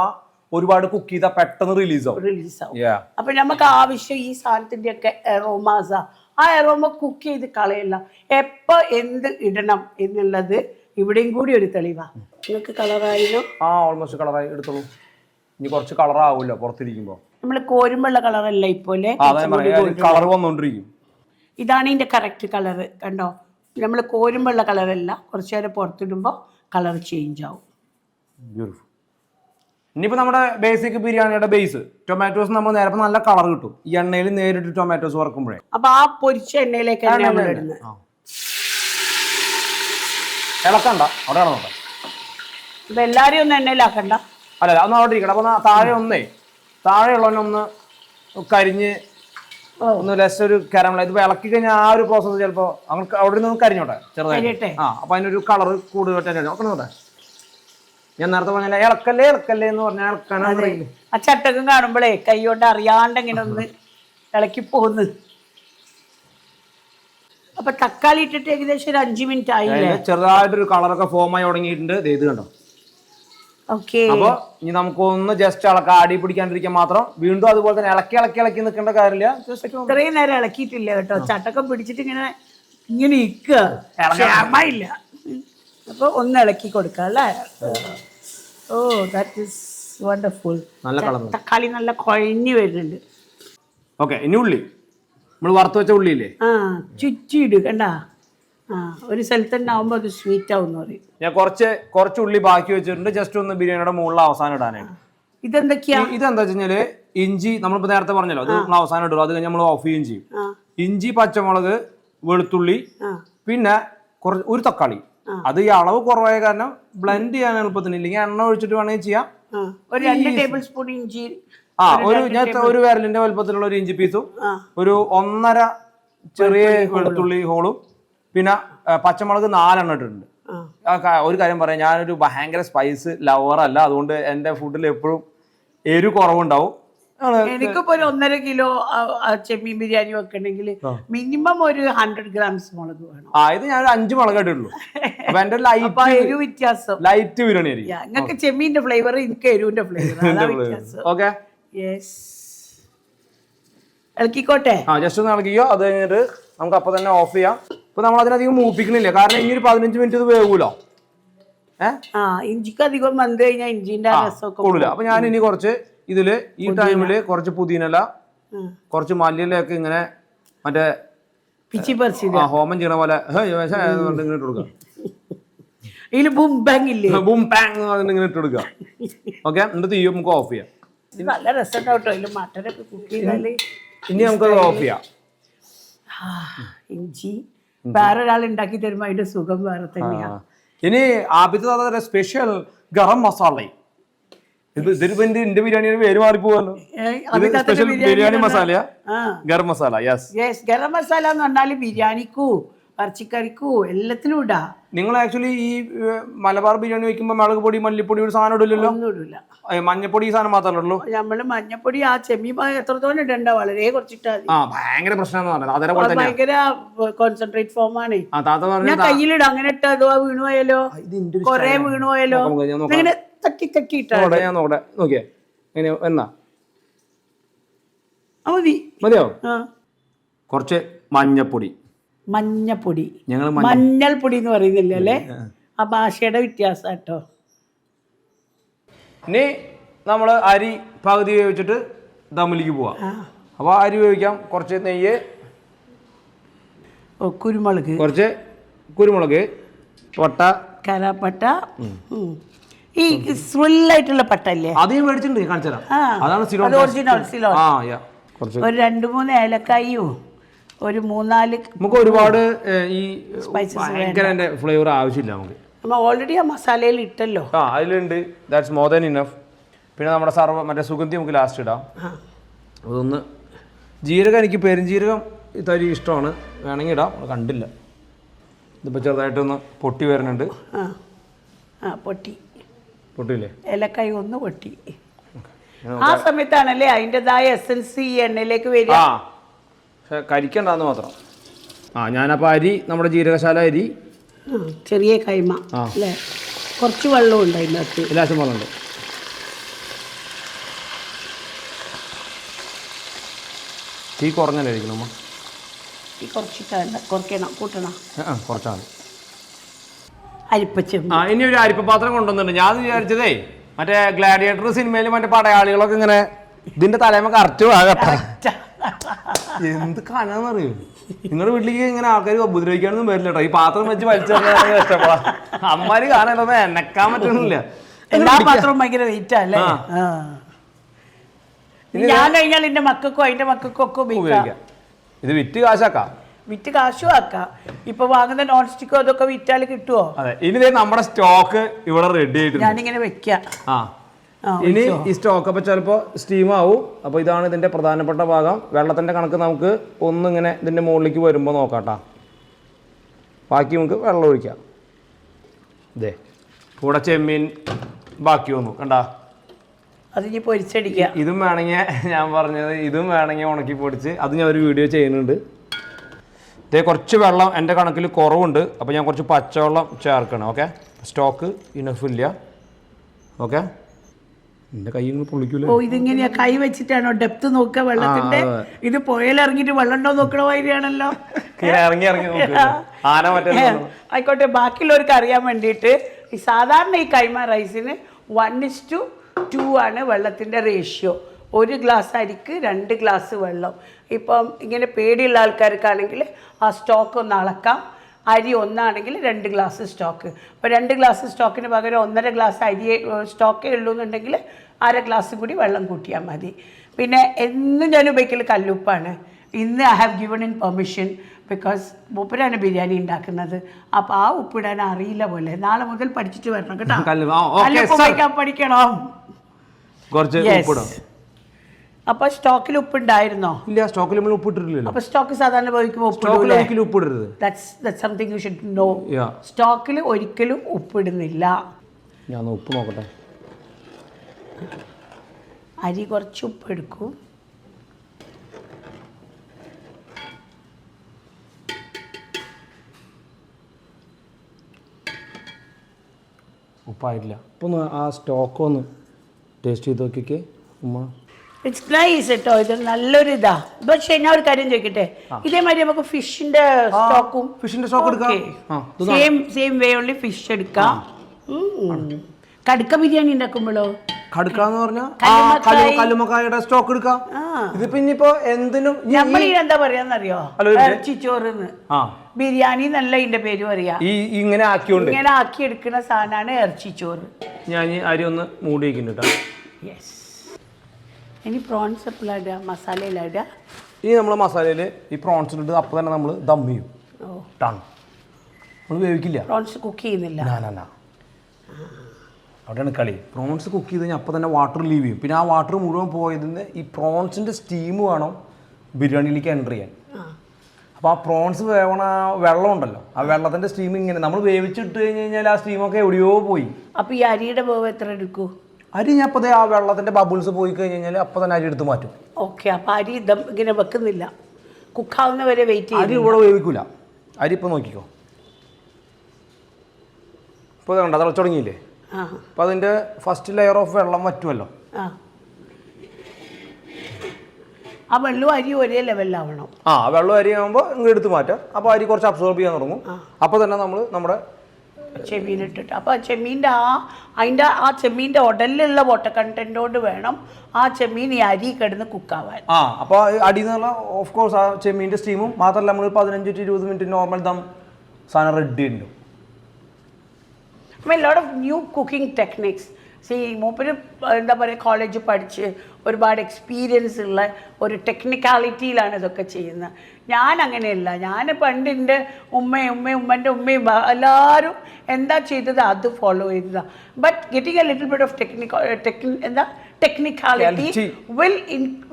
ഒരുപാട് കുക്ക് ചെയ്താൽ പെട്ടെന്ന് റിലീസ് ആവും. അപ്പൊ നമുക്ക് ആവശ്യം ഈ സാധനത്തിന്റെ ഒക്കെ അരോമാസ. ആ അരോമ കുക്ക് ചെയ്ത് കളയല്ല. എപ്പോ എന്ത് ഇടണം എന്നുള്ളത് ഇവിടെയും കൂടി ഒരു തെളിവാ. നിങ്ങൾക്ക് കളറായിരുന്നു? ഓൾമോസ്റ്റ് കളറായി. എടുത്തോളൂ. ഇനി കുറച്ച് കളർ ആവുമല്ലോ പുറത്തിരിക്കുമ്പോൾ. നമ്മൾ കോരുമ്പുള്ള കളറല്ല ഇപ്പോലെ കളർ വന്നോണ്ടിരിക്കും. ഇതാണ് ഇതിന്റെ കറക്റ്റ് കളർ. കണ്ടോ, നമ്മൾ കോരുമ്പുള്ള കളറല്ല, കുറച്ചു നേരം പുറത്തിടുമ്പോൾ കളർ ചേഞ്ച് ആവും. ബ്യൂട്ടിഫുൾ. ഇനിയിപ്പോൾ നമ്മുടെ ബേസിക് ബിരിയാണിയുടെ ബേസ് ടൊമാറ്റോസ് നമ്മൾ നേരെ നല്ല കളർ കിട്ടും ഈ എണ്ണയിൽ നേരിട്ട് ടൊമാറ്റോസ് വറക്കുമ്പോഴേ. അപ്പൊ ആ പൊരിച്ച എണ്ണയിലേക്ക് ഇടുന്നത്. ഇളക്കണ്ട, അവിടെ ഇളക്കണ്ട. ഇപ്പൊ എല്ലാരെയും ഒന്ന് എണ്ണയിലാക്കണ്ട. അല്ല ഒന്ന് അവിടെ ഇരിക്കണം. അപ്പൊ താഴെ ഉള്ളവനൊന്ന് കരിഞ്ഞ് ഒന്ന് ലെസ് ഒരു കരമള ഇത് ഇളക്കി കഴിഞ്ഞാൽ ആ ഒരു പ്രോസസ്സ് ചിലപ്പോ അവർക്ക് അവിടെ നിന്ന് കരിഞ്ഞോട്ടെ ചെറുതായിട്ട്. അപ്പൊ അതിനൊരു കളർ കൂടുതലായിട്ട് നോക്കണോട്ടെ. ഞാൻ നേരത്തെ പറഞ്ഞ ഇളക്കല്ലേ എന്ന് പറഞ്ഞാൽ ഇളക്കാനാണ്. ആ ചട്ടകം കാണുമ്പോഴേ കൈ കൊണ്ട് അറിയാണ്ട് ഇങ്ങനെ ഒന്ന് ഇളക്കി പോന്ന്. അപ്പൊ തക്കാളി ഇട്ടിട്ട് ഏകദേശം ഒരു 5 മിനിറ്റ് ആയില്ലേ? ചെറുതായിട്ടൊരു കളറൊക്കെ ഫോം ആയി തുടങ്ങിയിട്ടുണ്ട്. ഇത് കണ്ടോ. ഓക്കെ. അപ്പൊ ഇനി നമുക്കൊന്ന് ജസ്റ്റ് ഇളക്കാം, അടി പിടിക്കാണ്ടിരിക്കാൻ മാത്രം. വീണ്ടും അതുപോലെ തന്നെ ഇളക്കി നിൽക്കേണ്ട കാര്യമില്ല. ഇത്രയും നേരം ഇളക്കിയിട്ടില്ല കേട്ടോ. ചട്ടക്കം പിടിച്ചിട്ട് ഇങ്ങനെ ഇരിക്കുക ഇല്ല. അപ്പൊ ഒന്ന് ഇളക്കി കൊടുക്കാം അല്ലേ? Oh that is wonderful. നല്ല കളർ. തക്കാളി നല്ല കുഴഞ്ഞു വരുന്നുണ്ട്. ഓക്കെ, ഇനി ഉള്ളി നമ്മൾ വറുത്ത് വെച്ച ഉള്ളിയില്ലേ, ചുറ്റിയിട് കണ്ട. ഒരു സ്ഥലത്ത് തന്നെ ആവുമ്പോ അത് സ്വീറ്റ് ആവും പറയും. ഞാൻ കുറച്ച് ഉള്ളി ബാക്കി വെച്ചിട്ടുണ്ട്, ജസ്റ്റ് ഒന്ന് ബിരിയാണിയുടെ മുകളിൽ അവസാനം ഇടാനായിട്ട്. ഇതെന്തൊക്കെയാ? ഇതെന്താ വെച്ചാല് ഇഞ്ചി നമ്മളിപ്പോ നേരത്തെ പറഞ്ഞല്ലോ, അത് നമ്മൾ അവസാനം ഇടും. അത് കഴിഞ്ഞ് നമ്മൾ ഓഫ് ചെയ്യുകയും ചെയ്യും. ഇഞ്ചി, പച്ചമുളക്, വെളുത്തുള്ളി, പിന്നെ ഒരു തക്കാളി. അത് ഈ അളവ് കുറവായ കാരണം ബ്ലെൻഡ് ചെയ്യാൻ എളുപ്പത്തിന്, ഇല്ലെങ്കിൽ എണ്ണ ഒഴിച്ചിട്ട് വേണമെങ്കിൽ ചെയ്യാം. ഒരു 2 ടേബിൾ സ്പൂൺ ഇഞ്ചി, ഞാൻ ഒരു വിരലിന്റെ വലുപ്പത്തിലുള്ള ഒരു ഇഞ്ചി പീസും, ഒരു 1.5 ചെറിയ വെളുത്തുള്ളി ഹോളും, പിന്നെ പച്ചമുളക് 4 ഇട്ടിട്ടുണ്ട്. ഒരു കാര്യം പറയാം, ഞാനൊരു ഭയങ്കര സ്പൈസ് ലവർ അല്ല, അതുകൊണ്ട് എൻ്റെ ഫുഡിൽ എപ്പോഴും എരിവ് കുറവുണ്ടാവും. എനിക്കിപ്പോ ഒരു 1.5 കിലോ ചെമ്മീൻ ബിരിയാണി വെക്കണമെങ്കിൽ മിനിമം ഒരു 100 ഗ്രാംസ് മുളക് വേണം. ഇത് ഞാൻ 5 മുളക് ഇട്ടുള്ളൂ. അപ്പൊ എന്റെ എരിവ് വ്യത്യാസം ലൈറ്റ് ബിരിയാണി ആയിരിക്കും. നിങ്ങൾക്ക് ചെമ്മീന്റെ ഫ്ലേവർ, എനിക്ക് എരിവിന്റെ ഫ്ലേവർ. ഓക്കെ, ഇളക്കിക്കോട്ടെ. ജസ്റ്റ് ഒന്ന് ഇളക്കിയോ. അത് കഴിഞ്ഞിട്ട് നമുക്ക് അപ്പൊ തന്നെ ഓഫ് ചെയ്യാം. ഇപ്പൊ നമ്മൾ അതിനധികം മൂപ്പിക്കണില്ല, കാരണം ഇനി ഒരു 15 മിനിറ്റ് ഇത് വേവൂലോ. ഇഞ്ചിക്ക് അധികം വന്നു കഴിഞ്ഞാൽ ഇഞ്ചിന്റെ രസമൊക്കെ കൂടില്ല. അപ്പൊ ഞാൻ ഇനി കുറച്ച് ഇതില് ഈ ടൈമില് കുറച്ച് പുതിനല, കുറച്ച് മല്ലിയിലൊക്കെ ഇങ്ങനെ മറ്റേ പിച്ചി പറിച്ച് ഹോമം ചെയ്യണ പോലെ ഇങ്ങനെ ഇട്ട് കൊടുക്കുക. ഇങ്ങനെ ഇട്ട് കൊടുക്കുക. ഓക്കെ, എന്നിട്ട് തീ നമുക്ക് ഓഫ് ചെയ്യാം. നല്ല രസം മട്ടനൊക്കെ കുക്ക് ചെയ്താല്. ഇനി നമുക്ക് ഓഫ് ചെയ്യാം. ഇഞ്ചി വേറൊരാൾ ഉണ്ടാക്കി തരുമ്പോ അതിന്റെ സുഖം വേറെ തന്നെയാ. ഇനി ആദ്യത്തെ സ്പെഷ്യൽ ഗരം മസാല. ഇതിപ്പോ എന്റെ ബിരിയാണിയുടെ പേര് മാറിപ്പോവല്ലോ. സ്പെഷ്യൽ ബിരിയാണി മസാലയാ ഗരം മസാല. യെസ്, ഗരം മസാല എന്ന് പറഞ്ഞാല് ബിരിയാണിക്കൂ ഇറച്ചിക്കറിക്കൂ എല്ലാത്തിലും ഇടാ. നിങ്ങൾ ആക്ച്വലി ഈ മലബാർ ബിരിയാണി വെക്കുമ്പോ മുളക് പൊടി, മല്ലിപ്പൊടി ഒരു സാധനം ഇടില്ലല്ലോ? ഒന്നും ഇടില്ല. മഞ്ഞപ്പൊടി ഈ സാധനം മാത്രമേ ഉള്ളൂ. നമ്മള് മഞ്ഞപ്പൊടി ആ ചെമ്മീൻ എത്രത്തോളം ഇടണ്ട, വളരെ കുറച്ചിട്ടാ. ഭയങ്കര പ്രശ്നം ഭയങ്കര കോൺസെൻട്രേറ്റ് ഫോം ആണ്. ഞാൻ കയ്യിലിടാം, അങ്ങനെ ഇട്ടോ വീണു പോയാലോ, കൊറേ വീണു പോയാലോ, ഇങ്ങനെ തട്ടി തട്ടി ഇട്ടാ ഞാൻ നോക്കട്ടെ. നോക്കിയേ എന്നാ മതിയോ? കുറച്ച് മഞ്ഞപ്പൊടി, മഞ്ഞൾപ്പൊടി എന്ന് പറയുന്നില്ല അല്ലേ? ആ ഭാഷയുടെ വ്യത്യാസം കേട്ടോ. ഇനി നമ്മള് അരി പകുതി വേവിച്ചിട്ട് ദമ്മിലേക്ക് പോവാം. അപ്പൊ അരി വേവിക്കാം. കുറച്ച് നെയ്യ്, കുരുമുളക്, കുറച്ച് കുരുമുളക്, പട്ട, കരാപ്പട്ട, ഈ സ്മെല്ലായിട്ടുള്ള പട്ട ഇല്ലേ, അത് ഞാൻ മേടിച്ചിട്ടുണ്ട്, കാണിച്ചു തരാം. അതാണ് ഒരു 2-3 ഏലക്കായും ഒരു 3-4 നമുക്ക് ഒരുപാട് ഈ ഭയങ്കര ഫ്ലേവർ ആവശ്യമില്ല. നമുക്ക് ഓൾറെഡി ആ മസാലയിൽ ഇട്ടല്ലോ. അതിലുണ്ട്. That's more than enough. പിന്നെ നമ്മുടെ മറ്റേ സുഗന്ധി നമുക്ക് ലാസ്റ്റ് ഇടാം. അതൊന്ന് ജീരകം, എനിക്ക് പെരുംജീരകം തരി ഇഷ്ടമാണ്, വേണമെങ്കിൽ ഇടാം. കണ്ടില്ല, ഇതിപ്പോൾ ചെറുതായിട്ടൊന്ന് പൊട്ടി വരുന്നുണ്ട്. പൊട്ടിയില്ലേ? ഏലക്കായ ഒന്ന് പൊട്ടി. ആ സമയത്താണല്ലേ അതിൻ്റെതായ എസൻസ് ഈ എണ്ണയിലേക്ക് വരിക. പക്ഷെ കരിക്കണ്ടെന്ന് മാത്രം. ഞാനപ്പോൾ അരി, നമ്മുടെ ജീരകശാല അരി, ചെറിയ കൈമ അല്ലേ, കുറച്ച് വെള്ളം ഉണ്ട് അതിനകത്ത്. ലാശം വെള്ളമുണ്ട്. തീ കുറഞ്ഞല്ലേ ഇരിക്കണം അമ്മ? തീ കുറയ്ക്കണം, കൂട്ടണം. കുറച്ചാണ് അരിപ്പച്ചെമ്പ്. ഇനി ഒരു അരിപ്പ പാത്രം കൊണ്ടുവന്നിട്ടുണ്ട്. ഞാൻ വിചാരിച്ചതേ മറ്റേ ഗ്ലാഡിയേറ്റർ സിനിമയിൽ മറ്റേ പടയാളികളൊക്കെ ഇങ്ങനെ ഇതിന്റെ തലേമ കറക്റ്റ് ഭാഗത്താ. എന്ത് കനാന്നറിയോ? നിങ്ങളുടെ വീട്ടിലേക്ക് ഇങ്ങനെ ആൾക്കാർ ഉപദ്രവിക്കാനൊന്നും വരില്ല കേട്ടോ. ഈ പാത്രം വെച്ച് വലിച്ചെറിയാൻ ഇഷ്ടപ്പെടാ. അമ്മാര് കാണാനൊന്നും എനക്കാൻ പറ്റണില്ല. എല്ലാ പാത്രവും ഭയങ്കര വെയിറ്റ് അല്ലേ? ഞാൻ കഴിഞ്ഞാൽ എന്റെ മക്കൾക്കും അതിന്റെ മക്കൾക്കും ഒക്കെ ഉപയോഗിക്കാം. ഇത് വിറ്റ് കാശാക്കാം, വിറ്റ് കാശും ആക്കാം. ഇപ്പൊ വാങ്ങുന്ന നോൺ സ്റ്റിക്കോ അതൊക്കെ വിറ്റാൽ കിട്ടുമോ? അതെ. ഇനി നമ്മുടെ സ്റ്റോക്ക് ഇവിടെ റെഡി ആയിട്ട് ഞാനിങ്ങനെ വെക്കാം. ഇനി ഈ സ്റ്റോക്ക് അപ്പൊ ചിലപ്പോ സ്റ്റീം ആവും. അപ്പൊ ഇതാണ് ഇതിന്റെ പ്രധാനപ്പെട്ട ഭാഗം. വെള്ളത്തിന്റെ കണക്ക് നമുക്ക് ഒന്നിങ്ങനെ ഇതിന്റെ മുകളിലേക്ക് വരുമ്പോ നോക്കാട്ടാ. ബാക്കി നമുക്ക് വെള്ളം ഒഴിക്കാം. ഇതേ കൂടെ ചെമ്മീൻ ബാക്കി വന്നു കണ്ടാ. അത് ഇനി പൊരിച്ചടിക്കാം. ഇതും വേണമെങ്കിൽ ഞാൻ പറഞ്ഞത് ഇതും വേണമെങ്കിൽ ഉണക്കി പൊടിച്ച് അത് ഞാൻ ഒരു വീഡിയോ ചെയ്യുന്നുണ്ട്. ഇതേ കുറച്ച് വെള്ളം എൻ്റെ കണക്കിൽ കുറവുണ്ട്. അപ്പോൾ ഞാൻ കുറച്ച് പച്ചവെള്ളം ചേർക്കണം. Okay, stock ഇനഫില്ല. ഓക്കെ, എൻ്റെ കൈ ഇങ്ങനെ പൊള്ളിക്കൂല. ഓ, ഇതിങ്ങനെയാ കൈ വെച്ചിട്ടാണോ ഡെപ്ത് നോക്കുക വെള്ളത്തിന്റെ? ഇത് പുഴയിലിറങ്ങിയിട്ട് വെള്ളം ഉണ്ടോ നോക്കണ മാതിരിയാണല്ലോ. ഇറങ്ങി ആന മറ്റേ ആയിക്കോട്ടെ. ബാക്കിയുള്ളവർക്ക് അറിയാൻ വേണ്ടിയിട്ട് ഈ സാധാരണ ഈ കൈമ റൈസിന് 1:2 ആണ് വെള്ളത്തിന്റെ റേഷ്യോ. 1 ഗ്ലാസ് അരിക്ക് 2 ഗ്ലാസ് വെള്ളം. ഇപ്പം ഇങ്ങനെ പേടിയുള്ള ആൾക്കാർക്കാണെങ്കിൽ ആ സ്റ്റോക്ക് ഒന്ന് അളക്കാം. അരി ഒന്നാണെങ്കിൽ 2 ഗ്ലാസ് സ്റ്റോക്ക്. അപ്പോൾ 2 ഗ്ലാസ് സ്റ്റോക്കിന് പകരം 1.5 ഗ്ലാസ് അരി സ്റ്റോക്കേ ഉള്ളൂ എന്നുണ്ടെങ്കിൽ 1/2 ഗ്ലാസ് കൂടി വെള്ളം കൂട്ടിയാൽ മതി. പിന്നെ എന്നും ഞാൻ ഉപയോഗിക്കൽ കല്ലുപ്പാണ്. ഇന്ന് I have given in permission because മൂപ്പരാണ് ബിരിയാണി ഉണ്ടാക്കുന്നത്. അപ്പോൾ ആ ഉപ്പിടാൻ അറിയില്ല പോലെ. നാളെ മുതൽ പഠിച്ചിട്ട് വരണം കേട്ടോ. കല്ലുപ്പ് ഉപയോഗിക്കാൻ പഠിക്കണം. അപ്പൊ സ്റ്റോക്കിൽ ഉപ്പുണ്ടായിരുന്നോ? ഇല്ല, സ്റ്റോക്കിൽ നമ്മൾ ഉപ്പിട്ടിട്ടില്ലല്ലോ. അപ്പൊ സ്റ്റോക്ക് സാധാരണ ഉപ്പിടരുത്. സ്റ്റോക്കിൽ ഒരിക്കലും ഉപ്പിടുന്നില്ല. ഞാൻ ഉപ്പ് നോക്കട്ടെ. അരി കുറച്ച് ഉപ്പ് എടുക്കും. ഉപ്പായിട്ടില്ല. ഇപ്പൊ ആ സ്റ്റോക്ക് ഒന്ന് ടേസ്റ്റ് ചെയ്ത് നോക്കിക്കേ ഉമ്മ. ഇറ്റ്സ് നൈസ് കേട്ടോ. ഇത് നല്ലൊരു ഇതാ. പക്ഷേ ഞാൻ ഒരു കാര്യം ചോദിക്കട്ടെ, ഇതേമാതിരി നമുക്ക് ഫിഷിന്റെ സ്റ്റോക്കും സെയിം വേ ഉള്ളി ഫിഷ് എടുക്കാം. കടുക്ക ബിരിയാണി ഉണ്ടാക്കുമ്പോഴോ കടുക്കാന്ന് പറഞ്ഞാൽ കല്ലുമ്മക്കായുടെ സ്റ്റോക്ക് എടുക്കാം. ഇതിപ്പോ ഇനിയിപ്പോ എന്തിനും നമ്മൾ എന്താ പറയാന്നറിയോ? ഇറച്ചിച്ചോറിന്ന് ബിരിയാണി നല്ല ഇതിന്റെ പേര് പറയാ. ഇങ്ങനെ ആക്കി എടുക്കുന്ന സാധനമാണ് ഇറച്ചിച്ചോറ്. ഞാൻ അരി ഒന്ന് മൂടി വയ്ക്കുന്നുണ്ട്. യെസ്. ഇനി പ്രോൺസ് എപ്പോഴാ ഇടുക? മസാലയിലാ ഇടുക? ഇനി നമ്മൾ മസാലയിൽ ഈ പ്രോൺസ് ഇട്ട് അപ്പോൾ തന്നെ നമ്മൾ ദം ചെയ്യും. നമ്മൾ വേവിക്കില്ല. പ്രോൺസ് കുക്ക് ചെയ്യുന്നില്ല. അവിടെയാണ് കളി. പ്രോൺസ് കുക്ക് ചെയ്ത് കഴിഞ്ഞാൽ അപ്പോൾ തന്നെ വാട്ടർ ലീവ് ചെയ്യും. പിന്നെ ആ വാട്ടർ മുഴുവൻ പോയതിന് ഈ പ്രോൺസിൻ്റെ സ്റ്റീം വേണം ബിരിയാണിയിലേക്ക് എൻ്റർ ചെയ്യാൻ. അപ്പോൾ ആ പ്രോൺസ് വേവണ വെള്ളം ഉണ്ടല്ലോ, ആ വെള്ളത്തിൻ്റെ സ്റ്റീം ഇങ്ങനെ നമ്മൾ വേവിച്ചിട്ട് കഴിഞ്ഞ് കഴിഞ്ഞാൽ ആ സ്റ്റീമൊക്കെ എവിടെയോ പോയി. അപ്പോൾ ഈ അരിയുടെ വേവ് എത്ര എടുക്കൂ? അരി ഞാൻ അപ്പോൾ ആ വെള്ളത്തിൻ്റെ ബബിൾസ് പോയി കഴിഞ്ഞ് കഴിഞ്ഞാൽ അപ്പോൾ തന്നെ അരി എടുത്ത് മാറ്റും. ഓക്കെ. അപ്പോൾ അരി ഇങ്ങനെ വെക്കുന്നില്ല, കുക്കാവുന്നവരെ വെയിറ്റ് ചെയ്യും. അരി ഇവിടെ വേവിക്കൂല. അരി ഇപ്പോൾ നോക്കിക്കോ. ഇപ്പോൾ കണ്ടോ അത് തുടങ്ങിയില്ലേ? അപ്പോൾ അതിൻ്റെ ഫസ്റ്റ് ലെയർ ഓഫ് വെള്ളം വറ്റുമല്ലോ. ആ വെള്ളവും അരി ഒരേ ലെവലിലാവണം. വെള്ളം അരി ആകുമ്പോൾ ഇങ്ങ് എടുത്ത് മാറ്റാം. അപ്പോൾ അരി കുറച്ച് അബ്സോർബ് ചെയ്യാൻ തുടങ്ങും. അപ്പോൾ തന്നെ നമ്മൾ നമ്മുടെ ചെമ്മീനിട്ടിട്ട് അപ്പോൾ ചെമ്മീൻ്റെ ആ ചെമ്മീൻ്റെ ഉടലിലുള്ള വാട്ടർ കണ്ടൻറ്റോട് വേണം ആ ചെമ്മീൻ ഈ അരി കിടന്ന് കുക്കാവാൻ. അപ്പോൾ അടിയിൽ നിന്നുള്ള ഓഫ് കോഴ്സ് ആ ചെമ്മീൻ്റെ സ്റ്റീമും മാത്രമല്ല നമ്മൾ 15-20 മിനിറ്റ് നോർമൽ ദം സാധനം റെഡി ഉണ്ട്. I mean, a lot of new cooking techniques. See, മൂപ്പര് എന്താ പറയുക, കോളേജിൽ പഠിച്ച് ഒരുപാട് എക്സ്പീരിയൻസ് ഉള്ള ഒരു ടെക്നിക്കാലിറ്റിയിലാണ് ഇതൊക്കെ ചെയ്യുന്നത്. ഞാൻ അങ്ങനെയല്ല. ഞാൻ പണ്ട് എൻ്റെ ഉമ്മൻ്റെ ഉമ്മയും എല്ലാവരും എന്താ ചെയ്തത് അത് ഫോളോ ചെയ്തതാണ്. But getting A little bit of technicality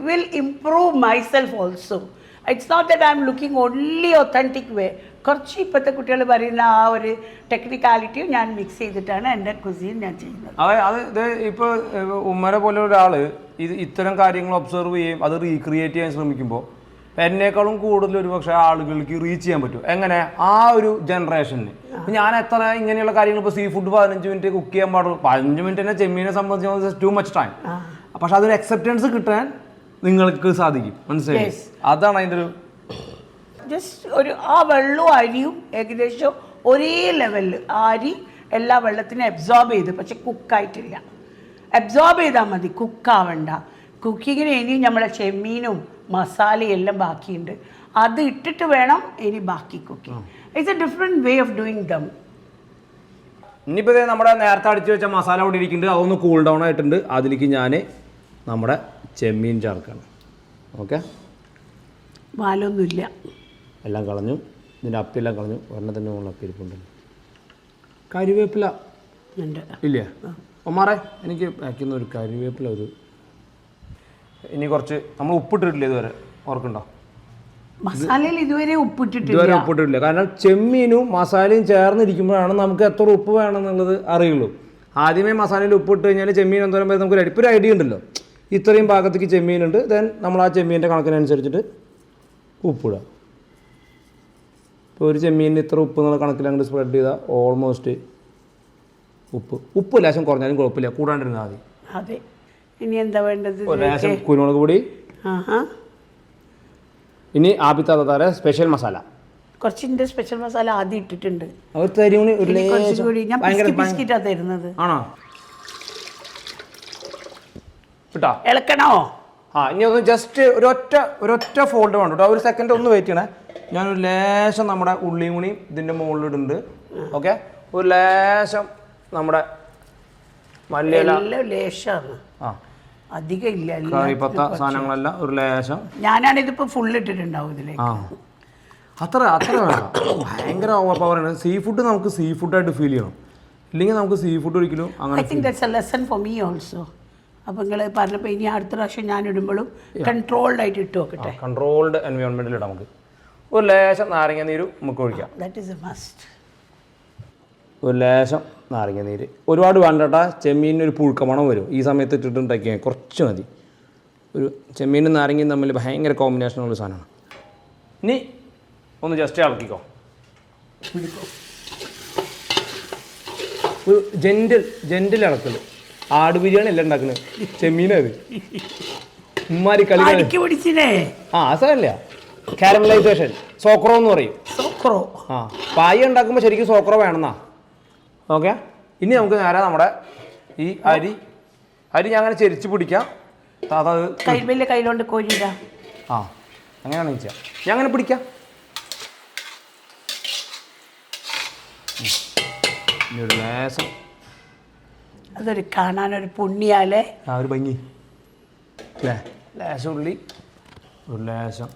will improve myself also. It's not that I'm looking only authentic way. കുറച്ച് ഇപ്പോഴത്തെ കുട്ടികൾ പറയുന്ന ആ ഒരു ടെക്നിക്കാലിറ്റിയും ഞാൻ മിക്സ് ചെയ്തിട്ടാണ് എൻ്റെ കുസീൻ ഞാൻ ചെയ്യുന്നത്. അത് ഇപ്പോൾ ഉമ്മനെ പോലെ ഒരാൾ ഇത്തരം കാര്യങ്ങൾ ഒബ്സർവ് ചെയ്യും, അത് റീക്രിയേറ്റ് ചെയ്യാൻ ശ്രമിക്കുമ്പോൾ എന്നേക്കാളും കൂടുതൽ ഒരു പക്ഷേ ആളുകൾക്ക് റീച്ച് ചെയ്യാൻ പറ്റും. എങ്ങനെ? ആ ഒരു ജനറേഷന്. ഞാൻ എത്ര ഇങ്ങനെയുള്ള കാര്യങ്ങൾ ഇപ്പോൾ സീ ഫുഡ് 15 മിനിറ്റ് കുക്ക് ചെയ്യാൻ പാടുള്ളൂ. 15 മിനിറ്റ് തന്നെ ചെമ്മീനെ സംബന്ധിച്ച് ടു മച്ച് ടൈം. പക്ഷെ അതൊരു അക്സെപ്റ്റൻസ് കിട്ടാൻ നിങ്ങൾക്ക് സാധിക്കും. മനസ്സിലായി? അതാണ് അതിൻ്റെ ഒരു ജസ്റ്റ് ആ വെള്ളവും അരിയും ഏകദേശം ഒരേ ലെവലിൽ അരി എല്ലാ വെള്ളത്തിനും അബ്സോർബ് ചെയ്ത്, പക്ഷെ കുക്കായിട്ടില്ല. അബ്സോർബ് ചെയ്താൽ മതി, കുക്കാവണ്ട. കുക്കിങ്ങിന് ഇനിയും നമ്മളെ ചെമ്മീനും മസാലയും എല്ലാം ബാക്കിയുണ്ട്, അത് ഇട്ടിട്ട് വേണം ഇനി ബാക്കി cooking. It's A different way of doing dum. ഇനിയിപ്പോൾ നമ്മുടെ നേരത്തെ അടിച്ചു വെച്ച മസാല അവിടെ ഇരിക്കുന്നുണ്ട്, അതൊന്ന് കൂൾ ഡൗൺ ആയിട്ടുണ്ട്. അതിലേക്ക് ഞാൻ നമ്മുടെ ചെമ്മീൻ ചേർക്കണം. ഓക്കെ, വാലൊന്നുമില്ല, എല്ലാം കളഞ്ഞു, ഇതിൻ്റെ അപ്പിയെല്ലാം കളഞ്ഞു. ഒരെണ്ണത്തിൻ്റെ മുകളിൽ അപ്പിരിപ്പുണ്ടല്ലോ. കരിവേപ്പില ഉണ്ട് ഇല്ലേ ഒമാറെ? എനിക്ക് വയ്ക്കുന്ന ഒരു കരിവേപ്പില ഒരു ഇനി കുറച്ച് നമ്മൾ ഉപ്പിട്ടിട്ടില്ല ഇതുവരെ, ഓർക്കുണ്ടോ? മസാലയിൽ ഇതുവരെ ഉപ്പിട്ടിട്ടില്ല. ഇതുവരെ ഉപ്പിട്ടിട്ടില്ല, കാരണം ചെമ്മീനും മസാലയും ചേർന്നിരിക്കുമ്പോഴാണ് നമുക്ക് എത്ര ഉപ്പ് വേണമെന്നുള്ളത് അറിയുള്ളൂ. ആദ്യമേ മസാലയിൽ ഉപ്പിട്ട് കഴിഞ്ഞാൽ ചെമ്മീൻ എന്തോരം വരെ നമുക്ക് ഇപ്പോൾ ഒരു ഐഡിയ ഉണ്ടല്ലോ, ഇത്രയും ഭാഗത്തേക്ക് ചെമ്മീനുണ്ട്, ദെൻ നമ്മൾ ആ ചെമ്മീൻ്റെ കണക്കിനനുസരിച്ചിട്ട് ഉപ്പിടുക. ഇപ്പോൾ ഒരു ചെമ്മീനിന് ഇത്ര ഉപ്പ് എന്നുള്ള കണക്കിൽ അങ്ങോട്ട് സ്പ്രെഡ് ചെയ്താൽ ഓൾമോസ്റ്റ് ഉപ്പ് ലേശം കുറഞ്ഞാലും കുഴപ്പമില്ല, കൂടാണ്ടിരുന്നാൽ മതി. അതെ. ഇനി എന്താ വേണ്ടത്? ലേശം കുരുമുളക് പൊടി. ഇനി ആബിത്താറെ സ്പെഷ്യൽ മസാല. കുറച്ചിൻ്റെ സ്പെഷ്യൽ മസാല ആദ്യം ഇട്ടിട്ടുണ്ട്. അവർ തരുമോ? ബിസ്ക്കറ്റാ തരുന്നത്. ആണോ? കിട്ടാ ഇളക്കണോ? ഇനി ഒന്ന് ജസ്റ്റ് ഒരൊറ്റ ഫോൾഡ് വേണ്ട കേട്ടോ. ഒരു സെക്കൻഡ് ഒന്ന് വെയിറ്റ് ചെയ്യണേ. ഞാനൊരു ലേശം നമ്മുടെ ഉള്ളിയും കൂടി ഇതിൻ്റെ മുകളിലിടുന്നുണ്ട്. ഓക്കെ, ഒരു ലേശം നമ്മുടെ മല്ലിയില, ലേശമാണ്, അധികം ഇല്ല, കറിപ്പത്ത സാധനങ്ങളെല്ലാം ഒരു ലേശം. ഞാനാണിതിപ്പോൾ ഫുൾ ഇട്ടിട്ടുണ്ടാവും ഇതിലേക്ക്. അത്ര വേണ്ട, ഭയങ്കര ഓവർ പവറാണ്. സീ ഫുഡ് നമുക്ക് സീ ഫുഡായിട്ട് ഫീൽ ചെയ്യണം, ഇല്ലെങ്കിൽ നമുക്ക് സീ ഫുഡ് ഒരിക്കലും അങ്ങനെ. I think that's A lesson for me also. അപ്പോൾ നിങ്ങൾ പറഞ്ഞപ്പോൾ ഇനി അടുത്ത പ്രാവശ്യം ഞാൻ ഇടുമ്പോഴും കൺട്രോൾഡ് ആയിട്ട് ഇട്ട് നോക്കട്ടെ. കൺട്രോൾഡ് എൻവയോൺമെൻറ്റിൽ ഇടാം. നമുക്ക് ഒരു ലേശം നാരങ്ങ നീര് നമുക്ക് ഒഴിക്കാം. That is A must. ഒരു ലേശം നാരങ്ങ നീര്, ഒരുപാട് വേണ്ടട്ടാ. ചെമ്മീനൊരു പുഴുക്കമണം വരും ഈ സമയത്ത് ഇട്ടിട്ടുണ്ടാക്കിയാൽ, കുറച്ച് മതി. ഒരു ചെമ്മീനും നാരങ്ങയും തമ്മിൽ ഭയങ്കര കോമ്പിനേഷനുള്ള സാധനമാണ്. ഇനി ഒന്ന് ജസ്റ്റ് ഇളക്കിക്കോ. ഒരു ജെൻറ്റിൽ ഇളക്കൽ. ആട് ബിരിയാണി അല്ല ഉണ്ടാക്കുന്നത്, ചെമ്മീനത് ഉമ്മാരി കളി പിടിച്ചില്ലേ. അതല്ല, കാരമലൈസേഷൻ, സോക്രോ എന്ന് പറയും. സോക്രോ. പായ ഉണ്ടാക്കുമ്പോൾ ശരിക്കും സോക്രോ വേണമെന്നാ. ഓക്കെ, ഇനി നമുക്ക് നേരെ നമ്മുടെ ഈ അരി ഞാൻ അങ്ങനെ ചെരിച്ച് പിടിക്കാം. വലിയ കയ്യിലോണ്ട് കോരിയിടാം. അങ്ങനെയാണ് വെച്ചാൽ ഞാൻ അങ്ങനെ പിടിക്കാം. ഒരു ലേശം, അതൊരു കാണാനൊരു പുണ്യാലേ, ഒരു ഭംഗി അല്ലേ. ലേശം ഉള്ളി, ഒരു ലേശം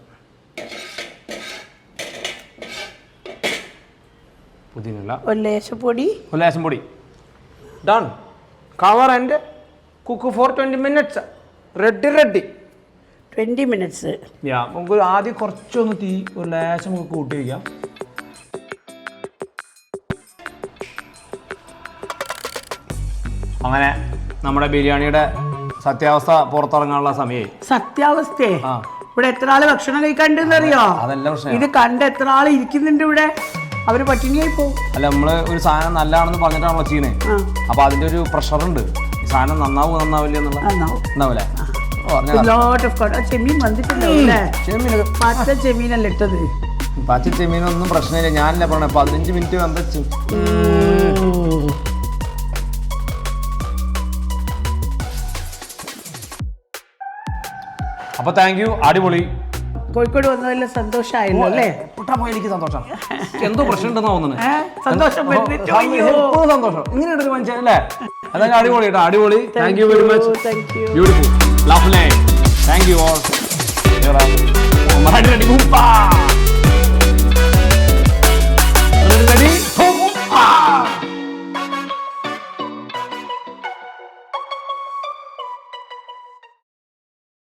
പുതിനല്ല, ഒരു ലേശം പൊടി. Done. Cover and cook four 20 minutes. Ready 20 minutes. നമുക്ക് ആദ്യം കുറച്ചൊന്ന് തീ ഒരു ലേശം നമുക്ക് കൂട്ടി വയ്ക്കാം. അങ്ങനെ നമ്മുടെ ബിരിയാണിയുടെ സത്യാവസ്ഥ പുറത്തിറങ്ങാനുള്ള സമയമായി. സത്യാവസ്ഥയെ ഇവിടെ എത്ര ആള് ഭക്ഷണം കഴിക്കാണ്ടെന്നറിയോ? അതല്ല പ്രശ്നം, ഇത് കണ്ട് എത്ര ആള് ഇരിക്കുന്നുണ്ട് ഇവിടെ, അവര് പട്ടിണിയായി പോകും. അല്ല, നമ്മള് ഒരു സാധനം നല്ലതാണെന്ന് പറഞ്ഞിട്ടാണല്ലോ ചെയ്യുന്നത്. അപ്പൊ അതിന്റെ ഒരു പ്രഷറുണ്ട്, ഈ സാധനം നന്നാവില്ല ഉണ്ടാവില്ലേ. ചെമ്മീൻ വന്നിട്ടുണ്ടോ? പച്ച ചെമ്മീനല്ല ഇട്ടത്. പച്ച ചെമ്മീനൊന്നും പ്രശ്നമില്ല, ഞാനല്ലേ പറഞ്ഞ 15 minute വന്നു. അപ്പൊ താങ്ക് യു, അടിപൊളി. കോഴിക്കോട് വന്നതിൽ സന്തോഷമായല്ലോ അല്ലേ? എനിക്ക് സന്തോഷം. എന്തോ പ്രശ്നം ഉണ്ടെന്ന് തോന്നുന്നു. സന്തോഷം. സന്തോഷം. ഇങ്ങനെയുണ്ട് ഒരു മനുഷ്യൻ അല്ലേ? അതായത് അടിപൊളി കേട്ടോ, അടിപൊളി. Thank you very much. Beautiful, lovely. Thank you all.